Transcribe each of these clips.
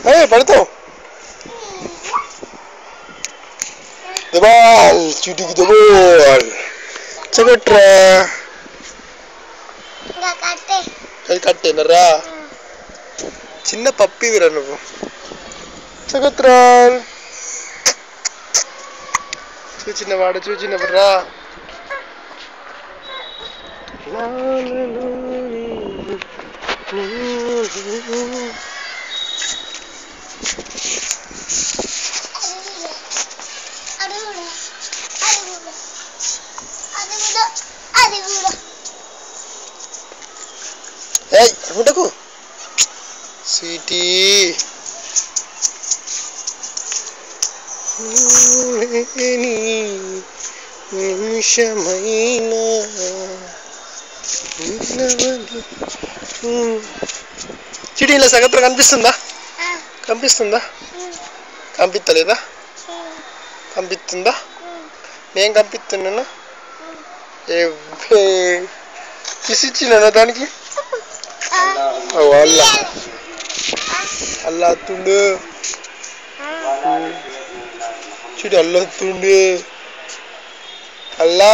పడతావు దబాల్ చీటికి దబాల్ చగట్రా అది కట్టేనరా చిన్న పప్పివిరా నువ్వు చగత్రాల్ చూచినవాడు చూచినవరా అనుకుంటకు సిటీ నిమిషమైన చిటి ఇలా సగత్ర కనిపిస్తుందా కనిపిస్తుందా కనిపిస్తలేదా కనిపిస్తుందా నేను కనిపిస్తున్నాను కిసిచ్చినా దానికి అల్ల అల్లతుండు చిటి అల్లతుండు అల్లా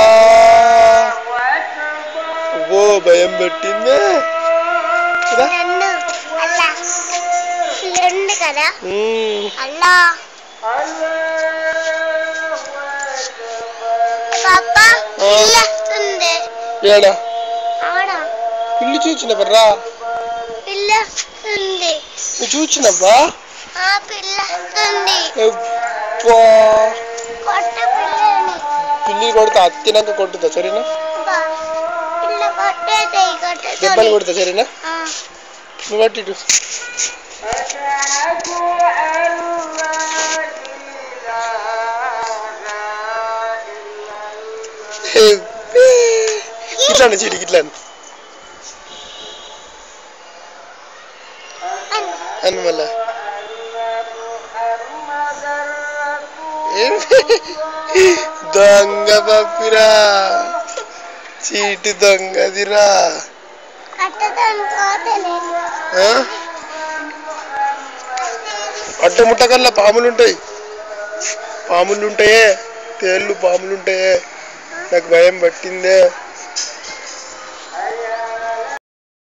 ఓ భయం పెట్టిందే ఏడా పిల్లి చూచినవరా నువ్వు చూచినవా పిల్లి కొడతా అత్తినాక కొట్టుతా సరేనా దెబ్బలు కొడతా సరేనా నువ్వు పట్టి ఇట్లా చీటికి ఇట్లా అని మళ్ళా దొంగ పప్పిరా చీటి దొంగదిరా అట్టముట్ట కల్లా పాములుంటాయి తేళ్ళు పాములుంటాయే నాకు భయం పట్టిందే